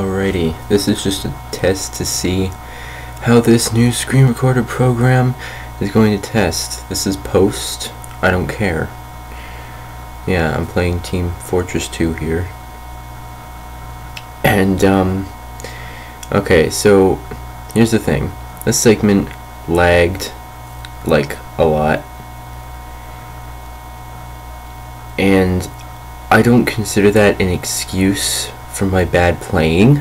Alrighty, this is just a test to see how this new screen recorder program is going to test. This is post, I don't care. Yeah, I'm playing Team Fortress 2 here. And, okay, so, here's the thing. This segment lagged, like, a lot. And I don't consider that an excuse for my bad playing,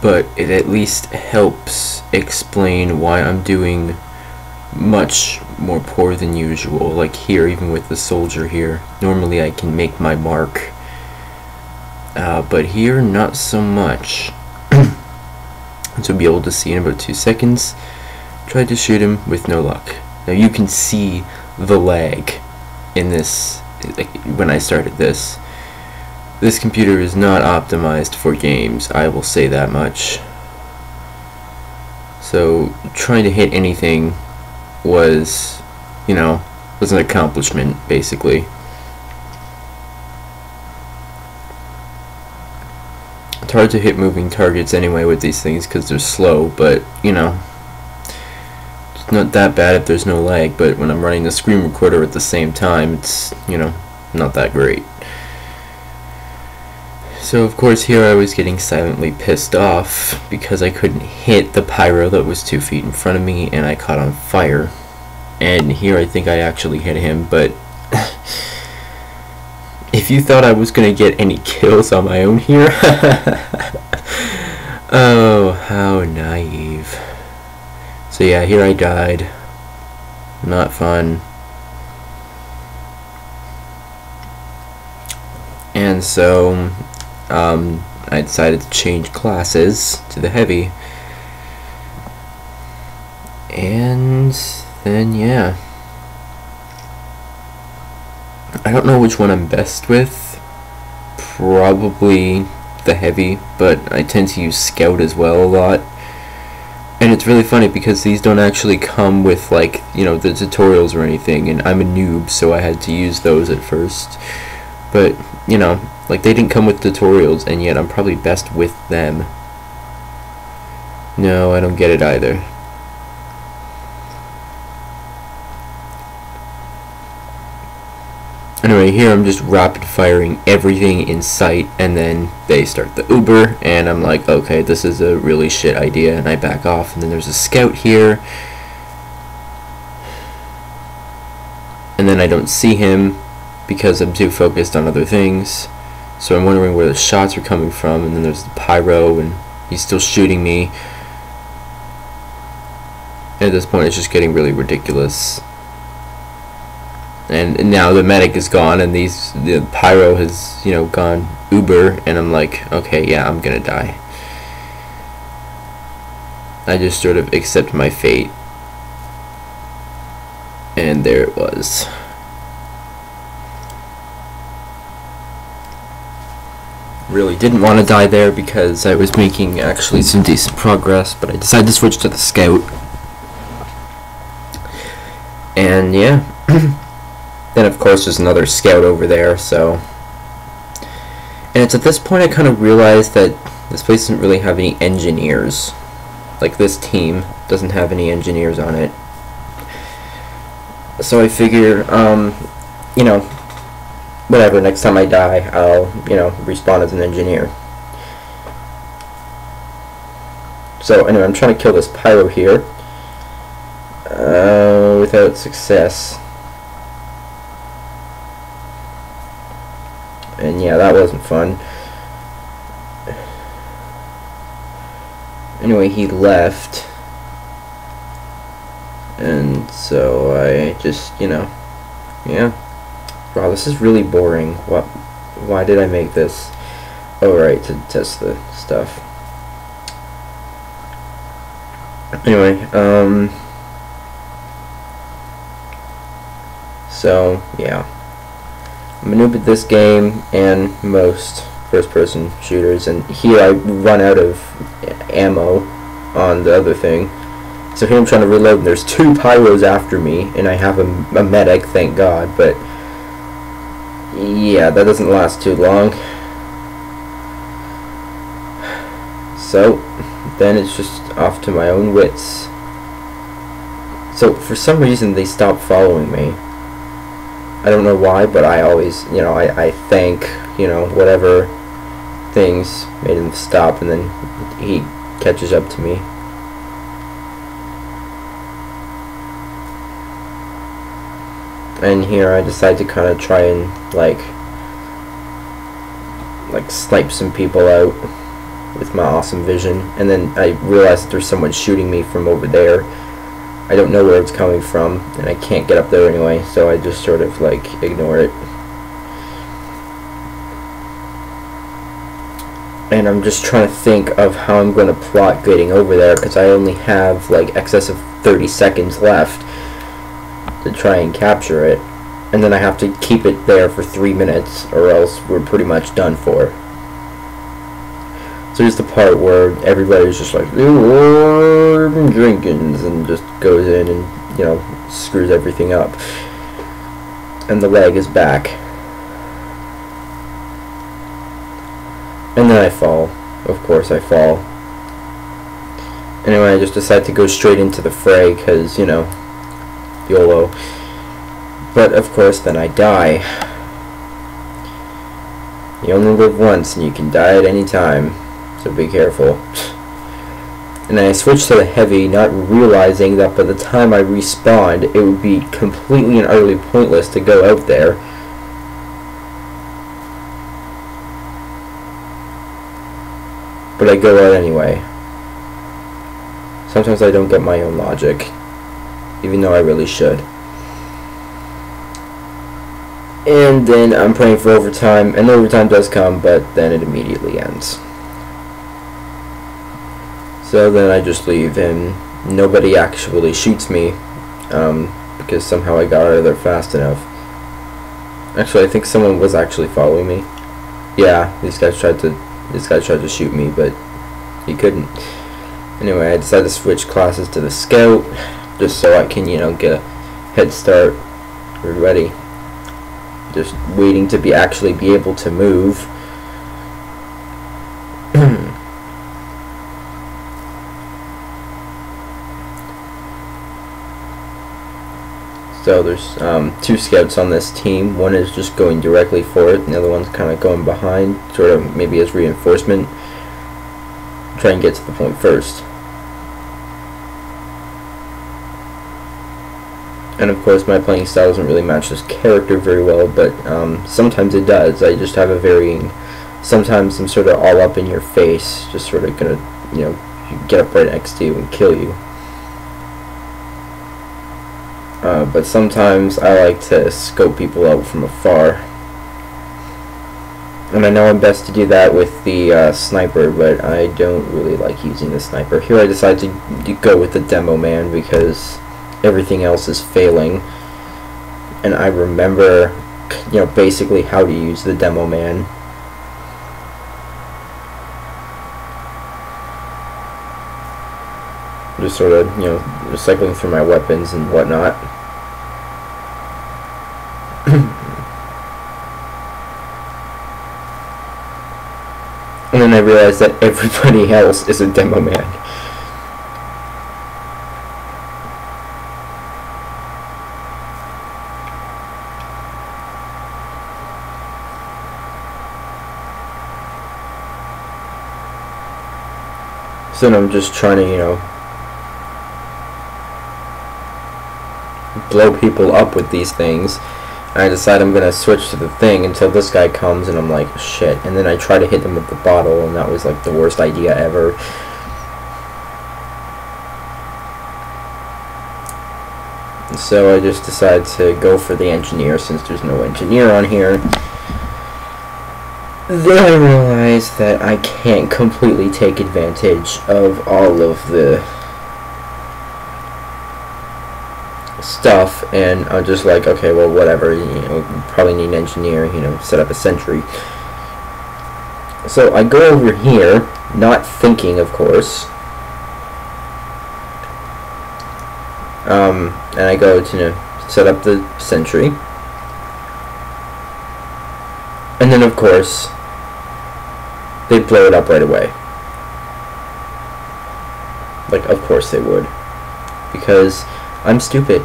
but it at least helps explain why I'm doing much more poor than usual. Like here, even with the soldier here, normally I can make my mark, but here not so much. So you'll be able to see in about 2 seconds. Tried to shoot him with no luck. Now you can see the lag in this, like, when I started this. This computer is not optimized for games, I will say that much. So trying to hit anything was, you know, was an accomplishment, basically. It's hard to hit moving targets anyway with these things because they're slow, but, you know, it's not that bad if there's no lag, but when I'm running the screen recorder at the same time, it's, you know, not that great. So of course here I was getting silently pissed off because I couldn't hit the pyro that was 2 feet in front of me and I caught on fire. And here I think I actually hit him, but if you thought I was going to get any kills on my own here, oh, how naive. So yeah, here I died. Not fun. And so I decided to change classes to the heavy, and then yeah, I don't know which one I'm best with. Probably the heavy, but I tend to use scout as well a lot. And it's really funny because these don't actually come with, like, you know, the tutorials or anything, and I'm a noob, so I had to use those at first. But, you know, like, they didn't come with tutorials, and yet I'm probably best with them. No, I don't get it either. Anyway, here I'm just rapid firing everything in sight, and then they start the Uber, and I'm like, okay, this is a really shit idea, and I back off, and then there's a scout here, and then I don't see him because I'm too focused on other things. So I'm wondering where the shots are coming from, and then there's the pyro, and he's still shooting me. And at this point it's just getting really ridiculous. And now the medic is gone, and the pyro has, you know, gone Uber, and I'm like, okay, yeah, I'm gonna die. I just sort of accept my fate. And there it was. Really didn't want to die there because I was making actually some decent progress, but I decided to switch to the scout. And yeah, then of course there's another scout over there, so. And it's at this point I kind of realized that this place doesn't really have any engineers. Like, this team doesn't have any engineers on it. So I figure, you know, whatever, next time I die, I'll, you know, respawn as an engineer. So anyway, I'm trying to kill this pyro here, without success. And yeah, that wasn't fun. Anyway, he left, and so I just, you know, yeah. Wow, this is really boring. Why did I make this? Oh, right, to test the stuff. Anyway, so, yeah. I'm a noob at this game and most first-person shooters, and here I run out of ammo on the other thing. So here I'm trying to reload, and there's 2 pyros after me, and I have a medic, thank God, but yeah, that doesn't last too long. So then it's just off to my own wits. So for some reason they stopped following me. I don't know why, but I always, you know, I thank, you know, whatever things made him stop, and then he catches up to me. And here I decide to kind of try and like snipe some people out with my awesome vision, and then I realize that there's someone shooting me from over there. I don't know where it's coming from, and I can't get up there anyway, so I just sort of like ignore it. And I'm just trying to think of how I'm going to plot getting over there, because I only have like excess of 30 seconds left to try and capture it, and then I have to keep it there for 3 minutes or else we're pretty much done for. So here's the part where everybody's just like Jenkins and just goes in and, you know, screws everything up, and the leg is back, and then I fall. Of course I fall. Anyway, I just decide to go straight into the fray because, you know, YOLO. But of course then I die. You only live once and you can die at any time, so be careful. And then I switched to the heavy, not realizing that by the time I respawned it would be completely and utterly pointless to go out there. But I go out anyway. Sometimes I don't get my own logic, even though I really should. And then I'm praying for overtime, and the overtime does come, but then it immediately ends. So then I just leave, and nobody actually shoots me, because somehow I got out of there fast enough. Actually, I think someone was actually following me. Yeah, these guys tried to shoot me, but he couldn't. Anyway, I decided to switch classes to the scout, just so I can, you know, get a head start. We're ready. Just waiting to actually be able to move. So there's 2 scouts on this team. One is just going directly for it, and the other one's kind of going behind, sort of maybe as reinforcement. Try and get to the point first. And of course my playing style doesn't really match this character very well, but sometimes it does. I just have a varying. Sometimes I'm sort of all up in your face, just sort of gonna, you know, get up right next to you and kill you. But sometimes I like to scope people out from afar. And I know I'm best to do that with the sniper, but I don't really like using the sniper. Here I decide to go with the demo man because everything else is failing. And I remember, you know, basically how to use the demo man. Just sort of, you know, cycling through my weapons and whatnot. And then I realized that everybody else is a demo man. So then I'm just trying to, you know, blow people up with these things. And I decide I'm going to switch to the thing until this guy comes, and I'm like, shit. And then I try to hit him with the bottle, and that was like the worst idea ever. And so I just decide to go for the engineer since there's no engineer on here. Then I realize that I can't completely take advantage of all of the stuff, and I'm just like, okay, well, whatever, you know, probably need an engineer, you know, set up a sentry. So I go over here, not thinking, of course, and I go to, you know, set up the sentry, and then, of course, they blow it up right away. Like, of course they would. Because I'm stupid.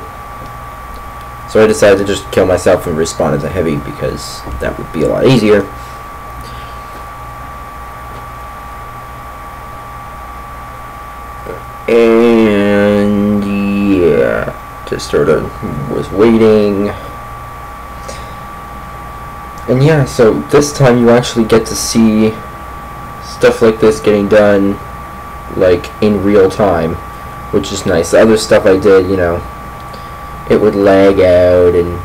So I decided to just kill myself and respawn as a heavy, because that would be a lot easier. And yeah, just sort of was waiting. And yeah, so this time you actually get to see stuff like this getting done, like, in real time, which is nice. The other stuff I did, you know, it would lag out and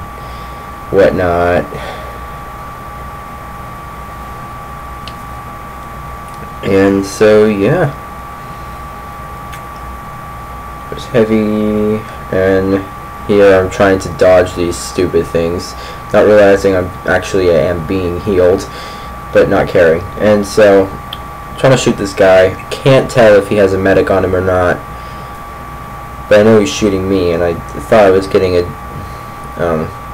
whatnot. And so, yeah. There's heavy, and here I'm trying to dodge these stupid things, not realizing I am being healed, but not caring. And so, trying to shoot this guy. Can't tell if he has a medic on him or not, but I know he's shooting me, and I thought I was getting a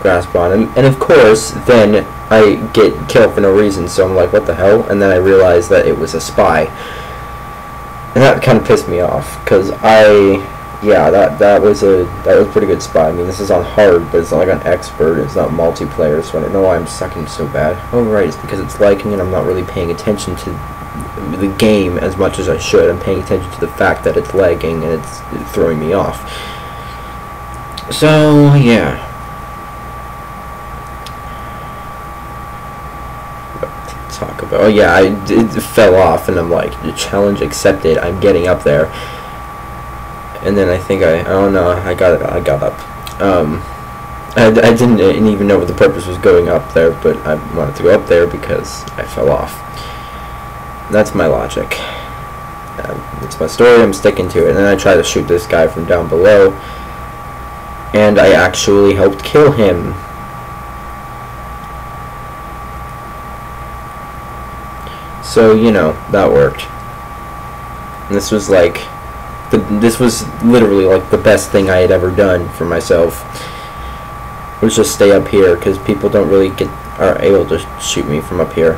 grasp on him. And of course, then I get killed for no reason, so I'm like, what the hell? And then I realized that it was a spy. And that kind of pissed me off, because that was a pretty good spy. I mean, this is on hard, but it's not like on expert. It's not multiplayer, so I don't know why I'm sucking so bad. Oh right, it's because it's lagging and I'm not really paying attention to the game as much as I should. I'm paying attention to the fact that it's lagging and it's throwing me off. So yeah. What to talk about? Oh yeah, it fell off, and I'm like, the challenge accepted. I'm getting up there. And then I think oh no, I got up. I didn't even know what the purpose was going up there, but I wanted to go up there because I fell off. That's my logic. It's my story, I'm sticking to it. And then I try to shoot this guy from down below, and I actually helped kill him. So, you know, that worked. And this was like... This was literally like the best thing I had ever done for myself, was just stay up here, because people don't really are able to shoot me from up here.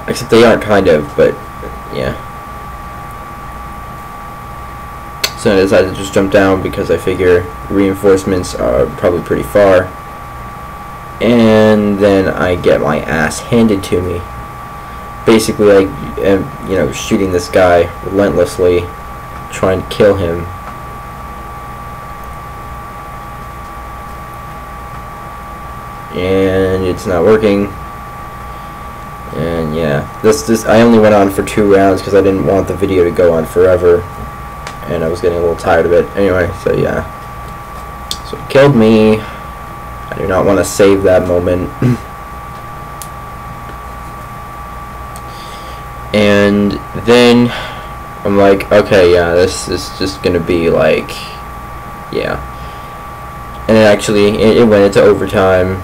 Except they aren't, kind of, but yeah. So I decided to just jump down, because I figure reinforcements are probably pretty far. And then I get my ass handed to me. Basically, like, you know, shooting this guy relentlessly, trying to kill him. And it's not working. And yeah, this I only went on for 2 rounds because I didn't want the video to go on forever, and I was getting a little tired of it. Anyway, so yeah, so it killed me. I do not want to save that moment. And then I'm like, okay, yeah, this is just gonna be like, yeah. And it went into overtime,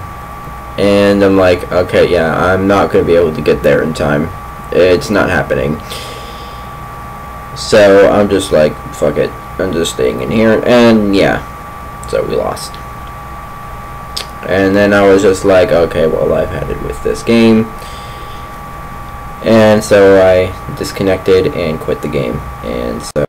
and I'm like, okay, yeah, I'm not gonna be able to get there in time. It's not happening. So I'm just like, fuck it, I'm just staying in here. And yeah, so we lost. And then I was just like, okay, well, I've had it with this game. And so I disconnected and quit the game. And so